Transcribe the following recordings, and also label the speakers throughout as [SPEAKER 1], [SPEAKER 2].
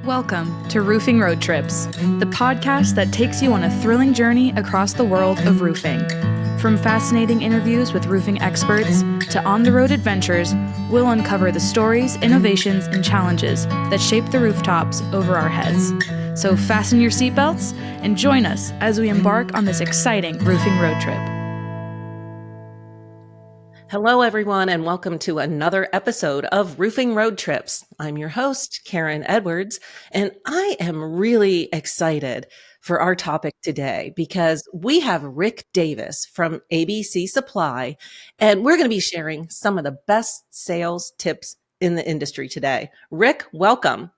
[SPEAKER 1] Welcome to Roofing Road Trips, the podcast that takes you on a thrilling journey across the world of roofing. From fascinating interviews with roofing experts to on-the-road adventures, we'll uncover the stories, innovations, and challenges that shape the rooftops over our heads. So fasten your seatbelts and join us as we embark on this exciting roofing road trip.
[SPEAKER 2] Hello, everyone, and welcome to another episode of Roofing Road Trips. I'm your host, Karen Edwards, and I am really excited for our topic today because we have Rick Davis from ABC Supply, and we're going to be sharing some of the best sales tips in the industry today. Rick, welcome.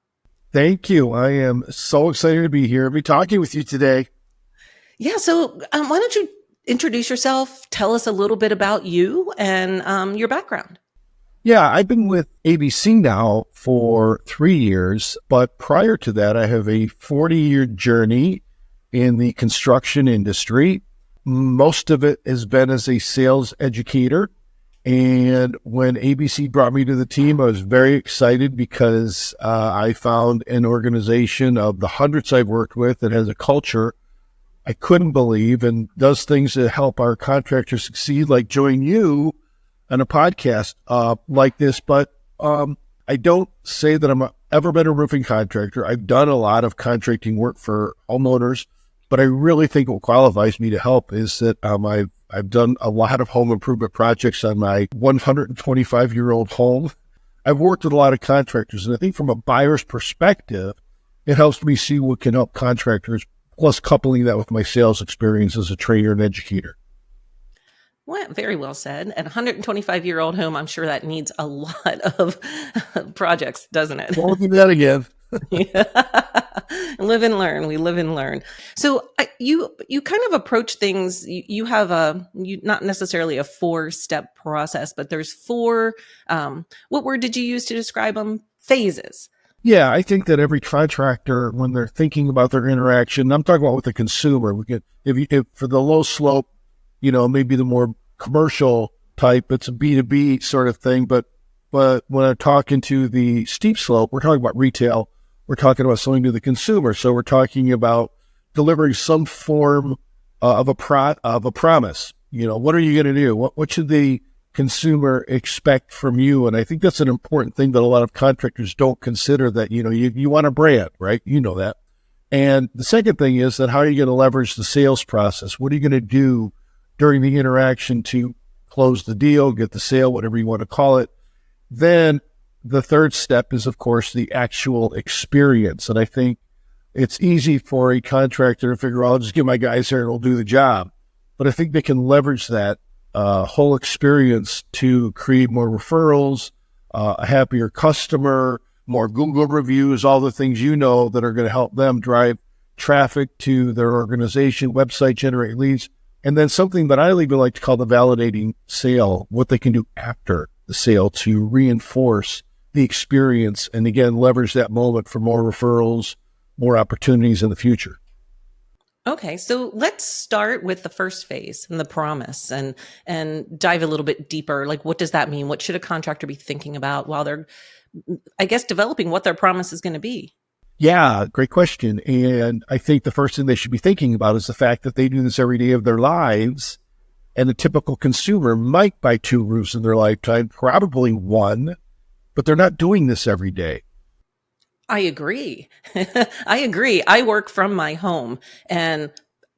[SPEAKER 3] Thank you. I am so excited to be here and be talking with you today.
[SPEAKER 2] Yeah, so why don't you introduce yourself, tell us a little bit about you and your background.
[SPEAKER 3] Yeah, I've been with ABC now for 3 years, but prior to that, I have a 40-year journey in the construction industry. Most of it has been as a sales educator. And when ABC brought me to the team, I was very excited because I found an organization of the hundreds I've worked with that has a culture I couldn't believe and does things to help our contractors succeed, like join you on a podcast like this. But I don't say that I'm ever been a roofing contractor. I've done a lot of contracting work for homeowners, but I really think what qualifies me to help is that I've done a lot of home improvement projects on my 125-year-old home. I've worked with a lot of contractors, and I think from a buyer's perspective, it helps me see what can help contractors, plus coupling that with my sales experience as a trainer and educator.
[SPEAKER 2] Well, very well said. At a 125-year-old home, I'm sure that needs a lot of projects, doesn't it?
[SPEAKER 3] Won't do that again.
[SPEAKER 2] Live and learn. We live and learn. So you kind of approach things. You have not necessarily a 4-step process, but there's 4. What word did you use to describe them? Phases.
[SPEAKER 3] Yeah, I think that every contractor, when they're thinking about their interaction, I'm talking about with the consumer. If for the low slope, maybe the more commercial type, it's a B2B sort of thing. But when I'm talking to the steep slope, we're talking about retail. We're talking about selling to the consumer. So we're talking about delivering some form of a promise. What are you going to do? What should the consumer expect from you? And I think that's an important thing that a lot of contractors don't consider, that, you want a brand, right? You know that. And the second thing is that how are you going to leverage the sales process? What are you going to do during the interaction to close the deal, get the sale, whatever you want to call it? Then the third step is, of course, the actual experience. And I think it's easy for a contractor to figure, I'll just get my guys there and we'll do the job. But I think they can leverage that whole experience to create more referrals, a happier customer, more Google reviews, all the things that are going to help them drive traffic to their organization, website, generate leads. And then something that I even like to call the validating sale, what they can do after the sale to reinforce the experience and, again, leverage that moment for more referrals, more opportunities in the future.
[SPEAKER 2] Okay, so let's start with the first phase and the promise and dive a little bit deeper. Like, what does that mean? What should a contractor be thinking about while they're, developing what their promise is going to be?
[SPEAKER 3] Yeah, great question. And I think the first thing they should be thinking about is the fact that they do this every day of their lives. And the typical consumer might buy 2 roofs in their lifetime, probably 1, but they're not doing this every day.
[SPEAKER 2] I agree. I agree. I work from my home and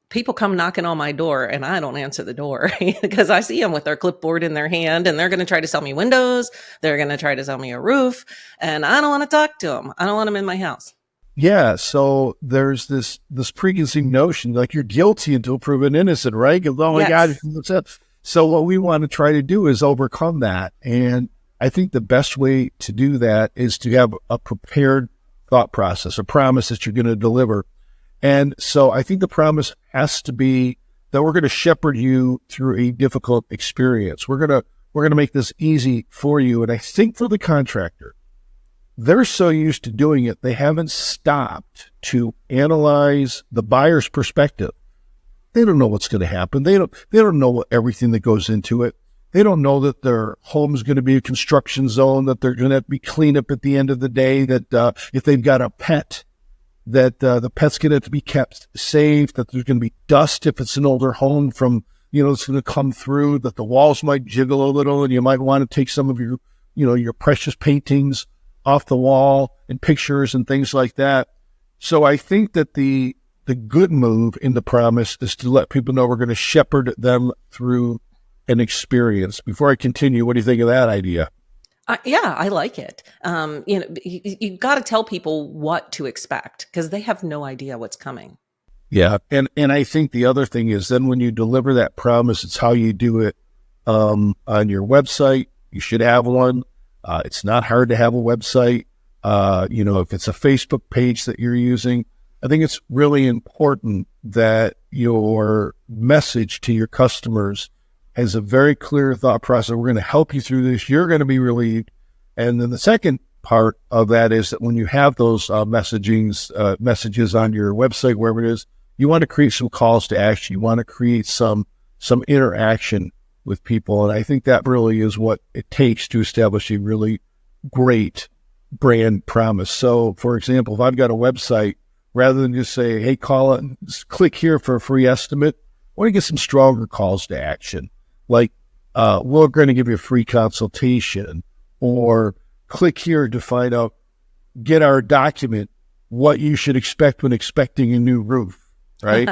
[SPEAKER 2] people come knocking on my door and I don't answer the door because I see them with their clipboard in their hand and they're going to try to sell me windows. They're going to try to sell me a roof and I don't want to talk to them. I don't want them in my house.
[SPEAKER 3] Yeah. So there's this preconceived notion like you're guilty until proven innocent, right? Oh my God. So what we want to try to do is overcome that. And I think the best way to do that is to have a prepared thought process, a promise that you're going to deliver. And so I think the promise has to be that we're going to shepherd you through a difficult experience. We're going to make this easy for you. And I think for the contractor, they're so used to doing it, they haven't stopped to analyze the buyer's perspective. They don't know what's going to happen. They don't know everything that goes into it. They don't know that their home's going to be a construction zone, that they're going to be clean up at the end of the day, that if they've got a pet, that the pet's going to have to be kept safe, that there's going to be dust if it's an older home from, it's going to come through, that the walls might jiggle a little and you might want to take some of your, your precious paintings off the wall and pictures and things like that. So I think that the good move in the promise is to let people know we're going to shepherd them through an experience. Before I continue, what do you think of that idea?
[SPEAKER 2] Yeah, I like it. You got to tell people what to expect because they have no idea what's coming.
[SPEAKER 3] Yeah. And I think the other thing is then when you deliver that promise, it's how you do it on your website. You should have one. It's not hard to have a website. If it's a Facebook page that you're using, I think it's really important that your message to your customers has a very clear thought process. We're going to help you through this. You're going to be relieved. And then the second part of that is that when you have those messages on your website, wherever it is, you want to create some calls to action. You want to create some interaction with people. And I think that really is what it takes to establish a really great brand promise. So, for example, if I've got a website, rather than just say, hey, call it, just click here for a free estimate, I want to get some stronger calls to action. Like, we're going to give you a free consultation, or click here to find out, get our document, what you should expect when expecting a new roof, right?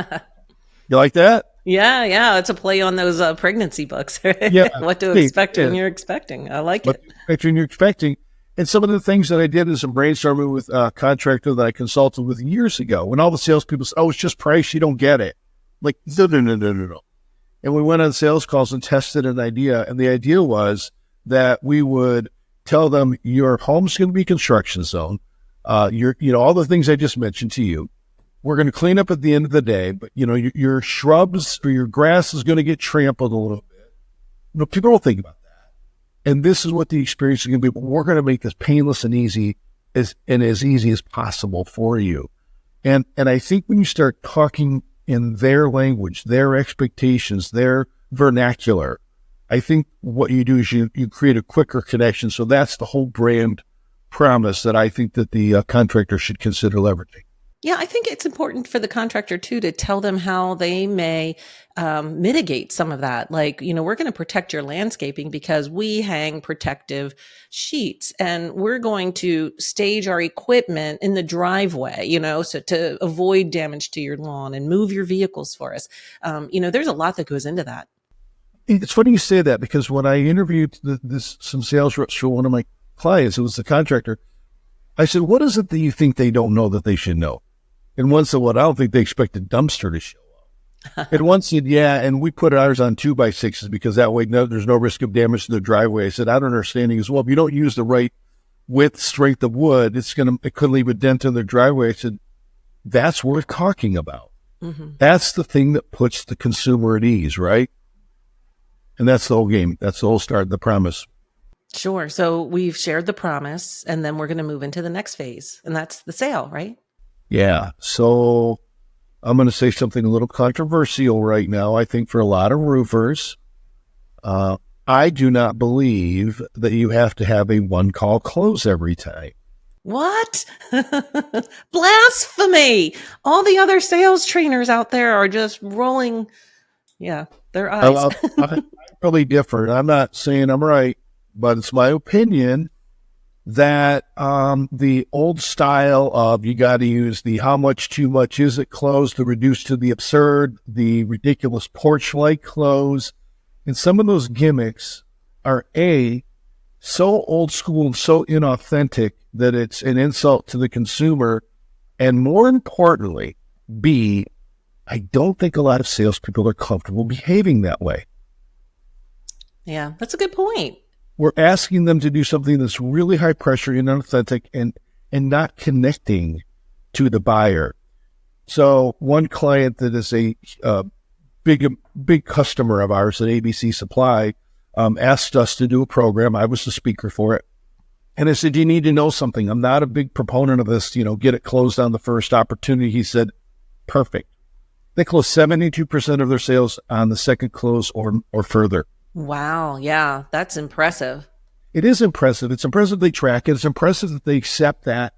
[SPEAKER 3] You like that?
[SPEAKER 2] Yeah. It's a play on those pregnancy books.
[SPEAKER 3] Yeah.
[SPEAKER 2] What to expect when you're expecting. I like it.
[SPEAKER 3] When you're expecting. And some of the things that I did is some brainstorming with a contractor that I consulted with years ago. When all the salespeople said, oh, it's just price, you don't get it. Like, no. And we went on sales calls and tested an idea. And the idea was that we would tell them your home's going to be construction zone. All the things I just mentioned to you. We're going to clean up at the end of the day, but your shrubs or your grass is going to get trampled a little bit. People don't think about that. And this is what the experience is going to be. But we're going to make this painless and easy as easy as possible for you. And I think when you start talking in their language, their expectations, their vernacular, I think what you do is you create a quicker connection. So that's the whole brand promise that I think that the contractor should consider leveraging.
[SPEAKER 2] Yeah, I think it's important for the contractor too to tell them how they may mitigate some of that. Like, we're going to protect your landscaping because we hang protective sheets, and we're going to stage our equipment in the driveway, so to avoid damage to your lawn and move your vehicles for us. There's a lot that goes into that.
[SPEAKER 3] It's funny you say that because when I interviewed some sales reps for one of my clients, it was the contractor, I said, what is it that you think they don't know that they should know? And one said, well, I don't think they expect a dumpster to show up. And one said, yeah, and we put ours on 2x6s because that way there's no risk of damage to the driveway. I said, I don't understand. He goes, well, if you don't use the right width, strength of wood, it could leave a dent in their driveway. I said, that's worth talking about. Mm-hmm. That's the thing that puts the consumer at ease, right? And that's the whole game. That's the whole start, the promise.
[SPEAKER 2] Sure. So we've shared the promise, and then we're going to move into the next phase, and that's the sale, right?
[SPEAKER 3] Yeah. So I'm going to say something a little controversial right now. I think for a lot of roofers, I do not believe that you have to have a one-call close every time.
[SPEAKER 2] What? Blasphemy! All the other sales trainers out there are just rolling, their eyes.
[SPEAKER 3] I'm really different. I'm not saying I'm right, but it's my opinion that the old style of you got to use the how much too much is it close, the reduced to the absurd, the ridiculous porch-like close, and some of those gimmicks are so old school and so inauthentic that it's an insult to the consumer, and more importantly, B, I don't think a lot of salespeople are comfortable behaving that way.
[SPEAKER 2] Yeah, that's a good point.
[SPEAKER 3] We're asking them to do something that's really high pressure and inauthentic and not connecting to the buyer. So one client that is a big customer of ours at ABC Supply asked us to do a program. I was the speaker for it. And I said, you need to know something. I'm not a big proponent of this, get it closed on the first opportunity. He said, perfect. They close 72% of their sales on the second close or further.
[SPEAKER 2] Wow. Yeah, that's impressive.
[SPEAKER 3] It is impressive. It's impressive they track it. It's impressive that they accept that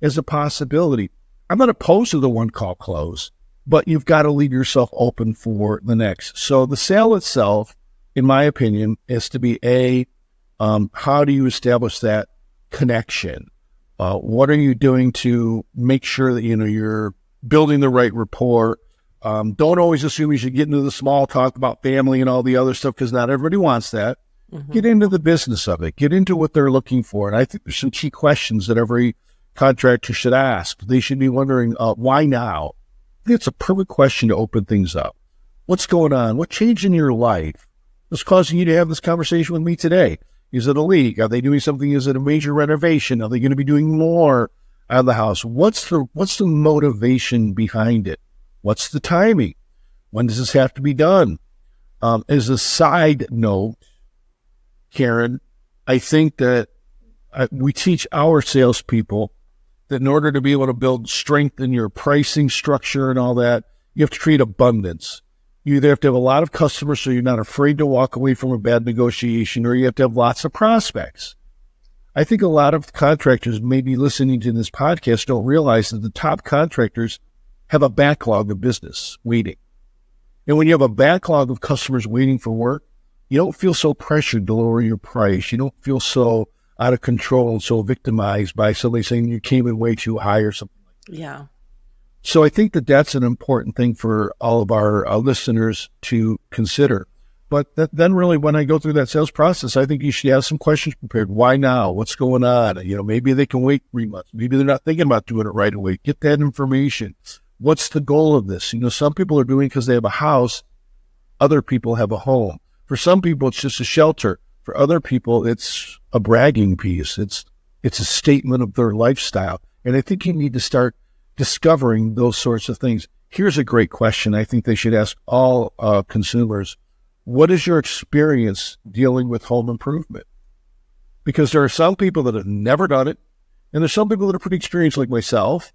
[SPEAKER 3] as a possibility. I'm not opposed to the one call close, but you've got to leave yourself open for the next. So the sale itself, in my opinion, is to be how do you establish that connection? What are you doing to make sure that you're building the right rapport? Don't always assume you should get into the small talk about family and all the other stuff, because not everybody wants that.
[SPEAKER 2] Mm-hmm.
[SPEAKER 3] Get into the business of it. Get into what they're looking for. And I think there's some key questions that every contractor should ask. They should be wondering, why now? I think it's a perfect question to open things up. What's going on? What changed in your life that's causing you to have this conversation with me today? Is it a leak? Are they doing something? Is it a major renovation? Are they going to be doing more on the house? What's the motivation behind it? What's the timing? When does this have to be done? As a side note, Karen, I think that we teach our salespeople that in order to be able to build strength in your pricing structure and all that, you have to create abundance. You either have to have a lot of customers so you're not afraid to walk away from a bad negotiation, or you have to have lots of prospects. I think a lot of contractors maybe listening to this podcast don't realize that the top contractors have a backlog of business waiting. And when you have a backlog of customers waiting for work, you don't feel so pressured to lower your price. You don't feel so out of control and so victimized by somebody saying you came in way too high or something like that.
[SPEAKER 2] Yeah.
[SPEAKER 3] So I think that that's an important thing for all of our listeners to consider. But then really when I go through that sales process, I think you should have some questions prepared. Why now? What's going on? Maybe they can wait 3 months. Maybe they're not thinking about doing it right away. Get that information. What's the goal of this? Some people are doing it because they have a house. Other people have a home. For some people, it's just a shelter. For other people, it's a bragging piece. It's a statement of their lifestyle. And I think you need to start discovering those sorts of things. Here's a great question I think they should ask all consumers. What is your experience dealing with home improvement? Because there are some people that have never done it, and there's some people that are pretty experienced like myself.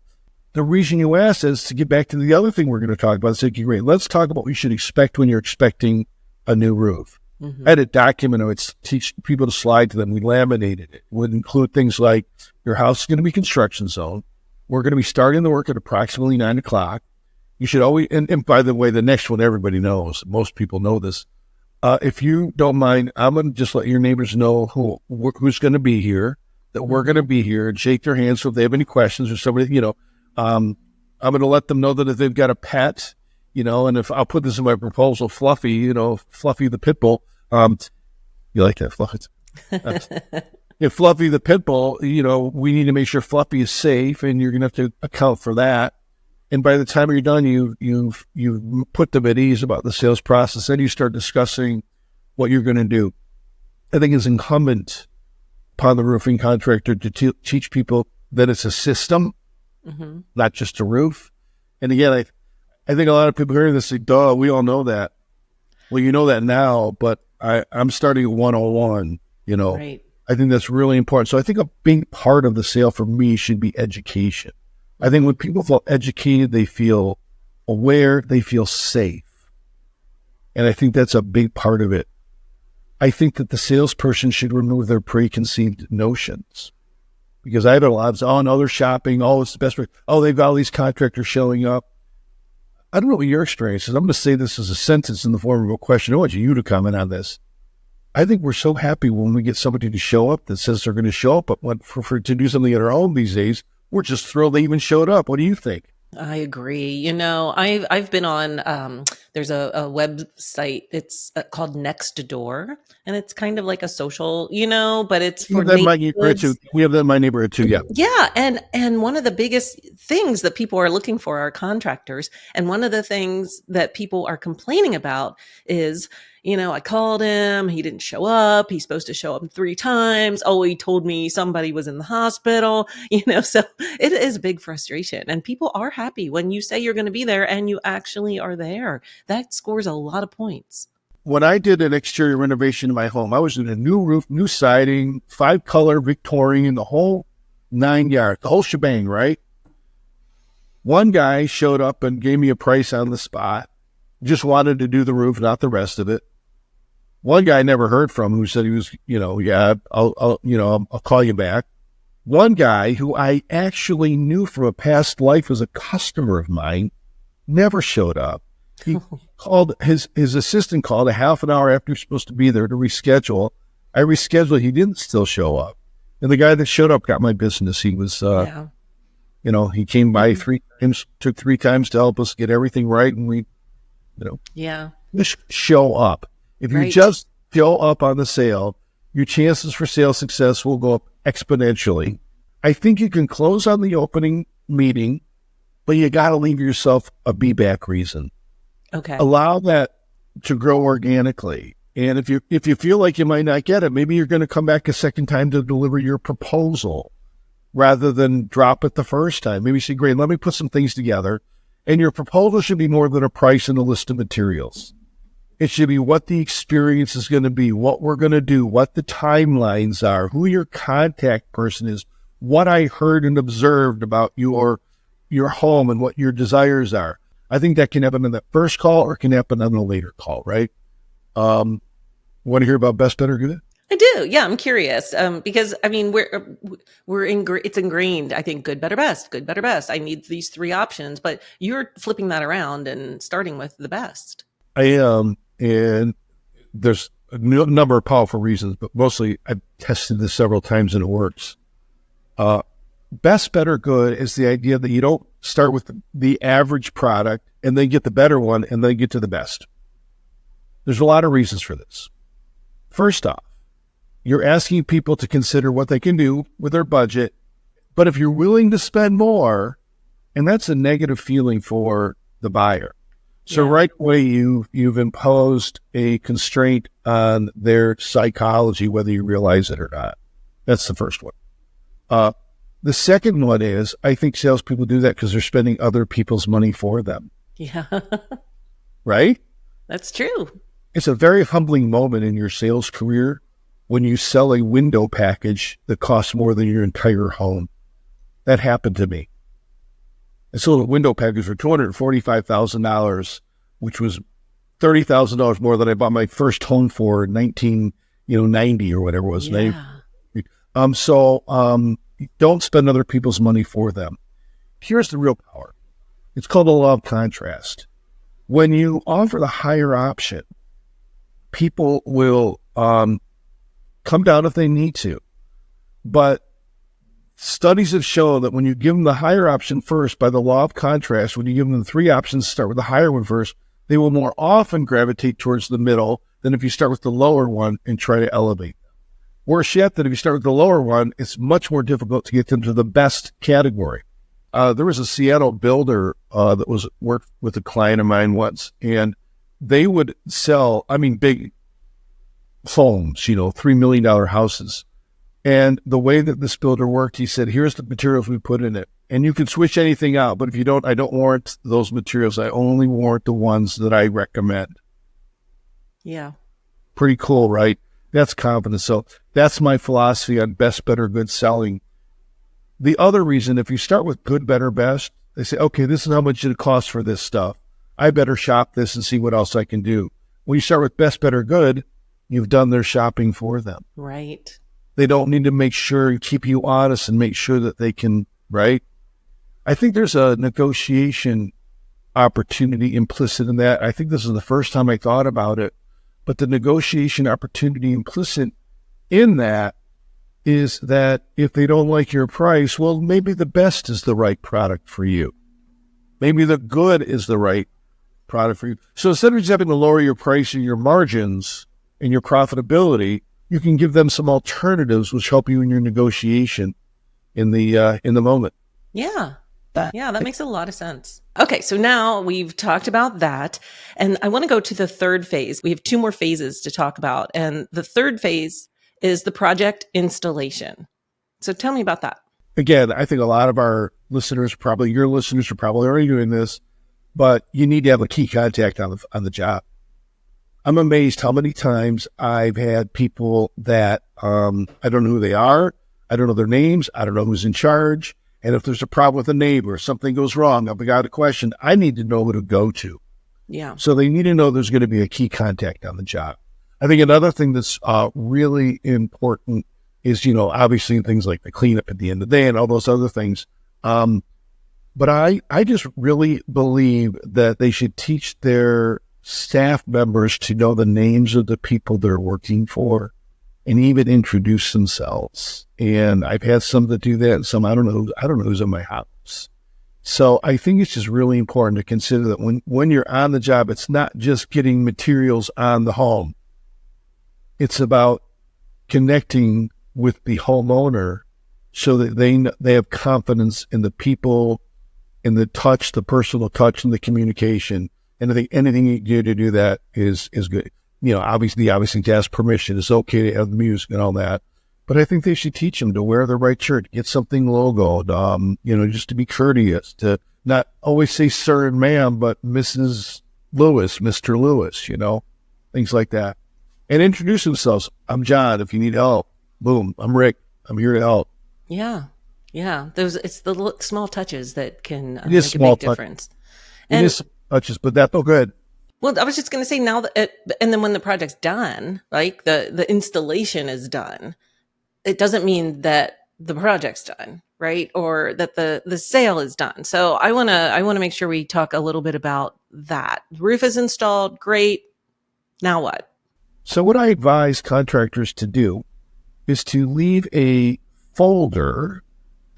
[SPEAKER 3] The reason you ask is to get back to the other thing we're going to talk about. So, great, let's talk about what you should expect when you're expecting a new roof. Mm-hmm. I had a document I would teach people to slide to them. We laminated it. It would include things like your house is going to be construction zone. We're going to be starting the work at approximately 9 o'clock. You should always, and by the way, the next one everybody knows. Most people know this. If you don't mind, I'm going to just let your neighbors know who's going to be here, that we're going to be here, and shake their hands so if they have any questions or somebody, I'm going to let them know that if they've got a pet, and if I'll put this in my proposal, Fluffy, Fluffy the pit bull. You like that, Fluffy? If Fluffy the pit bull, we need to make sure Fluffy is safe, and you're going to have to account for that. And by the time you're done, you've put them at ease about the sales process. Then you start discussing what you're going to do. I think it's incumbent upon the roofing contractor to teach people that it's a system, mm-hmm. not just a roof. And again, I think a lot of people hearing this say, duh, we all know that. Well, you know that now, but I'm starting at 101,
[SPEAKER 2] Right.
[SPEAKER 3] I think that's really important. So I think a big part of the sale for me should be education. I think when people feel educated, they feel aware, they feel safe. And I think that's a big part of it. I think that the salesperson should remove their preconceived notions. Because I had a lot of, no, they're shopping, it's the best. They've got all these contractors showing up. I don't know what your experience is. I'm going to say this as a sentence in the form of a question. I want you to comment on this. I think we're so happy when we get somebody to show up that says they're going to show up, but for to do something at our own these days, we're just thrilled they even showed up. What do you think?
[SPEAKER 2] I agree. I've been on, there's a website, it's called Nextdoor, and it's kind of like a social, but it's for neighborhoods.
[SPEAKER 3] We have that in my neighborhood too. Yeah.
[SPEAKER 2] Yeah. And one of the biggest things that people are looking for are contractors. And one of the things that people are complaining about is, I called him, he didn't show up. He's supposed to show up 3 times. Oh, he told me somebody was in the hospital, so it is a big frustration. And people are happy when you say you're going to be there and you actually are there. That scores a lot of points.
[SPEAKER 3] When I did an exterior renovation in my home, I was in a new roof, new siding, 5-color Victorian, the whole 9 yards, the whole shebang, right? One guy showed up and gave me a price on the spot, just wanted to do the roof, not the rest of it. One guy I never heard from who said he was, I'll call you back. One guy who I actually knew from a past life as a customer of mine never showed up. He called, his assistant called a half an hour after he was supposed to be there to reschedule. I rescheduled. He didn't still show up. And the guy that showed up got my business. He was, he came by 3 times, took 3 times to help us get everything right. And we, just show up. If you just show up on the sale, your chances for sales success will go up exponentially. I think you can close on the opening meeting, but you got to leave yourself a be back reason.
[SPEAKER 2] Okay.
[SPEAKER 3] Allow that to grow organically. And if you feel like you might not get it, maybe you're going to come back a second time to deliver your proposal rather than drop it the first time. Maybe you say, great, let me put some things together. And your proposal should be more than a price and a list of materials. It should be what the experience is going to be, what we're going to do, what the timelines are, who your contact person is, what I heard and observed about your home and what your desires are. I think that can happen in that first call or can happen on a later call, right? Want to hear about best, better, good?
[SPEAKER 2] I do. Yeah, I'm curious because I mean it's ingrained. I think good, better, best. Good, better, best. I need these 3 options, but you're flipping that around and starting with the best.
[SPEAKER 3] I am, and there's a number of powerful reasons, but mostly I've tested this several times and it works. Best, better, good is the idea that you don't start with the average product and then get the better one and then get to the best. There's a lot of reasons for this. First off, you're asking people to consider what they can do with their budget, but if you're willing to spend more, and that's a negative feeling for the buyer. So right away, you've imposed a constraint on their psychology, whether you realize it or not. That's the first one. The second one is, I think salespeople do that because they're spending other people's money for them.
[SPEAKER 2] Yeah.
[SPEAKER 3] Right?
[SPEAKER 2] That's true.
[SPEAKER 3] It's a very humbling moment in your sales career when you sell a window package that costs more than your entire home. That happened to me. I sold a window package for $245,000, which was $30,000 more than I bought my first home for in 1990 or whatever it was.
[SPEAKER 2] Yeah.
[SPEAKER 3] Don't spend other people's money for them. Here's the real power. It's called the law of contrast. When you offer the higher option, people will come down if they need to. But studies have shown that when you give them the higher option first, by the law of contrast, when you give them the 3 options, start with the higher one first, they will more often gravitate towards the middle than if you start with the lower one and try to elevate them. Worse yet, that if you start with the lower one, it's much more difficult to get them to the best category. There was a Seattle builder that worked with a client of mine once, and they would sell, big homes, $3 million houses. And the way that this builder worked, he said, here's the materials we put in it. And you can switch anything out, but if you don't, I don't warrant those materials. I only warrant the ones that I recommend.
[SPEAKER 2] Yeah.
[SPEAKER 3] Pretty cool, right? That's confidence. So that's my philosophy on best, better, good selling. The other reason, if you start with good, better, best, they say, okay, this is how much it costs for this stuff. I better shop this and see what else I can do. When you start with best, better, good, you've done their shopping for them.
[SPEAKER 2] Right.
[SPEAKER 3] They don't need to make sure and keep you honest and make sure that they can, right? I think there's a negotiation opportunity implicit in that. I think this is the first time I thought about it, but the negotiation opportunity implicit in that is that if they don't like your price, well, maybe the best is the right product for you. Maybe the good is the right product for you. So instead of just having to lower your price and your margins and your profitability, you can give them some alternatives which help you in your negotiation in the moment.
[SPEAKER 2] Yeah. That makes a lot of sense. Okay, so now we've talked about that, and I want to go to the third phase. We have 2 more phases to talk about, and the third phase is the project installation. So tell me about that.
[SPEAKER 3] Again, I think a lot of our listeners, probably your listeners, are probably already doing this, but you need to have a key contact on the job. I'm amazed how many times I've had people that I don't know who they are, I don't know their names, I don't know who's in charge, and if there's a problem with a neighbor, something goes wrong, I've got a question, I need to know who to go to.
[SPEAKER 2] Yeah.
[SPEAKER 3] So they need to know there's going to be a key contact on the job. I think another thing that's really important is, obviously things like the cleanup at the end of the day and all those other things. But I just really believe that they should teach their staff members to know the names of the people they're working for and even introduce themselves. And I've had some that do that and some I don't know who's in my house. So I think it's just really important to consider that when you're on the job, it's not just getting materials on the home. It's about connecting with the homeowner so that they have confidence in the people, in the touch, the personal touch, and the communication. And I think anything you do to do that is good. Obviously to ask permission. It's okay to have the music and all that. But I think they should teach them to wear the right shirt, get something logoed, just to be courteous, to not always say sir and ma'am, but Mrs. Lewis, Mr. Lewis, things like that. And introduce themselves. I'm John. If you need help, boom, I'm Rick. I'm here to help.
[SPEAKER 2] Yeah. Yeah. It's the small touches that can
[SPEAKER 3] make a big
[SPEAKER 2] difference.
[SPEAKER 3] It is small touches, but that's all good.
[SPEAKER 2] Well, I was just going to say and then when the project's done, like the installation is done, it doesn't mean that the project's done, right? Or that the sale is done. So I want to make sure we talk a little bit about that. The roof is installed. Great. Now what?
[SPEAKER 3] So what I advise contractors to do is to leave a folder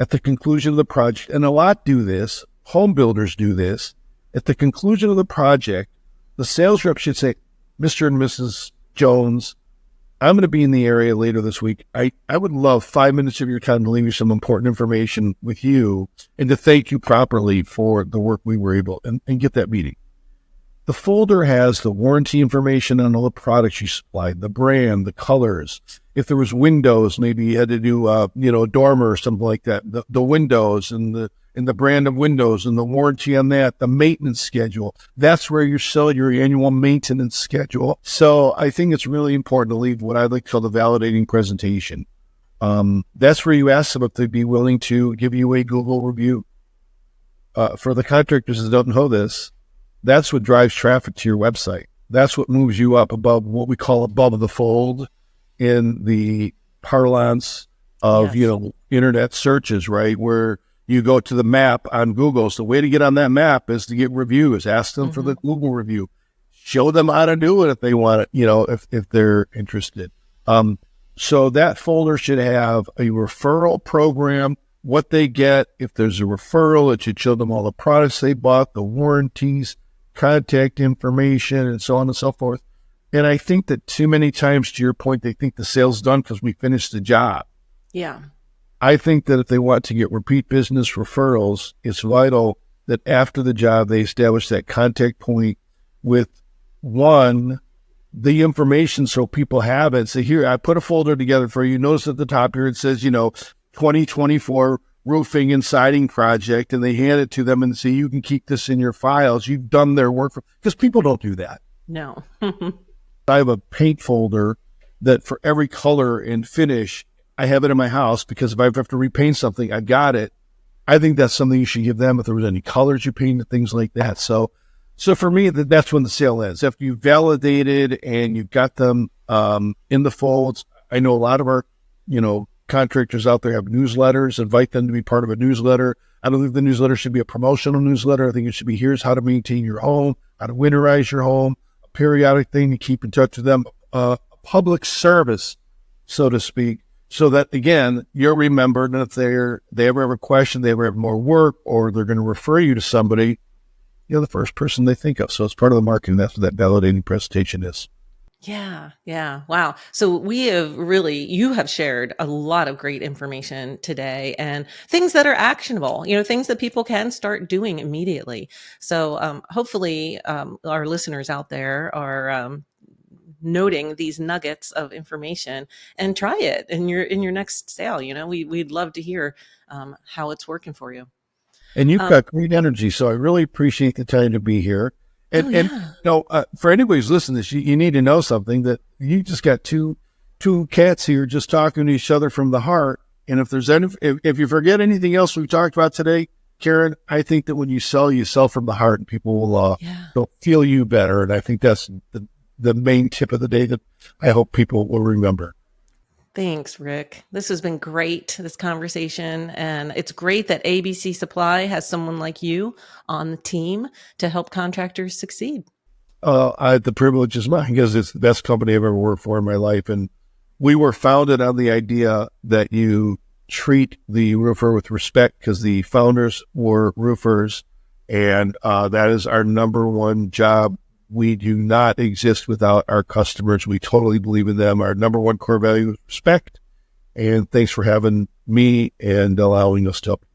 [SPEAKER 3] at the conclusion of the project. And a lot do this. Home builders do this. At the conclusion of the project, the sales rep should say, Mr. and Mrs. Jones, I'm going to be in the area later this week. I would love 5 minutes of your time to leave you some important information with you and to thank you properly for the work we were able and get that meeting. The folder has the warranty information on all the products you supplied, the brand, the colors. If there was windows, maybe you had to do a dormer or something like that. The windows and the brand of windows and the warranty on that, the maintenance schedule. That's where you sell your annual maintenance schedule. So I think it's really important to leave what I like to call the validating presentation. That's where you ask them if they'd be willing to give you a Google review. For the contractors that don't know this, that's what drives traffic to your website. That's what moves you up above what we call above the fold in the parlance of, internet searches, right? Where you go to the map on Google. So the way to get on that map is to get reviews. Ask them for the Google review. Show them how to do it if they want it, if they're interested. So that folder should have a referral program, what they get. If there's a referral, it should show them all the products they bought, the warranties, contact information, and so on and so forth. And I think that too many times, to your point, they think the sale's done because we finished the job.
[SPEAKER 2] Yeah.
[SPEAKER 3] I think that if they want to get repeat business referrals, it's vital that after the job, they establish that contact point with the information so people have it. So here, I put a folder together for you. Notice at the top here, it says, 2024 roofing and siding project, and they hand it to them and say, you can keep this in your files. You've done their work because people don't do that.
[SPEAKER 2] No.
[SPEAKER 3] I have a paint folder that for every color and finish, I have it in my house because if I have to repaint something, I've got it. I think that's something you should give them if there was any colors you painted, things like that. So for me, that's when the sale ends. After you've validated and you've got them in the folds. I know a lot of our, contractors out there have newsletters. Invite them to be part of a newsletter. I don't think the newsletter should be a promotional newsletter. I think it should be, here's how to maintain your home, how to winterize your home, a periodic thing to keep in touch with them, a public service, so to speak, so that, again, you're remembered. And if they ever have a question, they ever have more work, or they're going to refer you to somebody, the first person they think of. So it's part of the marketing. That's what that validating presentation is.
[SPEAKER 2] Yeah. Yeah. Wow. So you have shared a lot of great information today and things that are actionable, things that people can start doing immediately. So hopefully our listeners out there are noting these nuggets of information and try it in your next sale. We'd love to hear how it's working for you.
[SPEAKER 3] And you've got great energy, so I really appreciate the time to be here. And for anybody who's listening to this, you need to know something, that you just got two cats here just talking to each other from the heart. And if if you forget anything else we've talked about today, Karen, I think that when you sell from the heart, and people will they'll feel you better. And I think that's the main tip of the day that I hope people will remember.
[SPEAKER 2] Thanks, Rick. This has been great, this conversation. And it's great that ABC Supply has someone like you on the team to help contractors succeed.
[SPEAKER 3] The privilege is mine because it's the best company I've ever worked for in my life. And we were founded on the idea that you treat the roofer with respect because the founders were roofers. And that is our number one job. We do not exist without our customers. We totally believe in them. Our number one core value is respect. And thanks for having me and allowing us to help.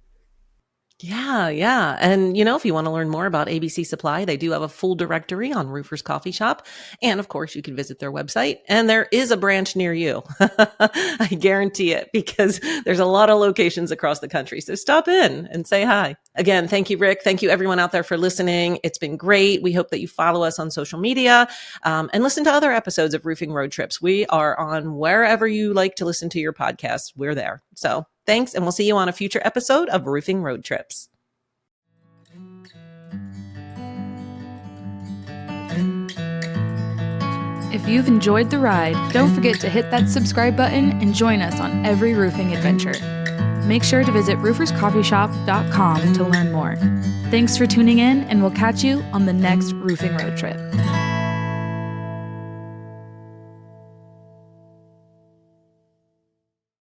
[SPEAKER 2] Yeah. And, if you want to learn more about ABC Supply, they do have a full directory on Roofers Coffee Shop. And of course, you can visit their website. And there is a branch near you. I guarantee it, because there's a lot of locations across the country. So stop in and say hi. Again, thank you, Rick. Thank you, everyone out there, for listening. It's been great. We hope that you follow us on social media and listen to other episodes of Roofing Road Trips. We are on wherever you like to listen to your podcasts. We're there. So thanks, and we'll see you on a future episode of Roofing Road Trips.
[SPEAKER 1] If you've enjoyed the ride, don't forget to hit that subscribe button and join us on every roofing adventure. Make sure to visit rooferscoffeeshop.com to learn more. Thanks for tuning in, and we'll catch you on the next Roofing Road Trip.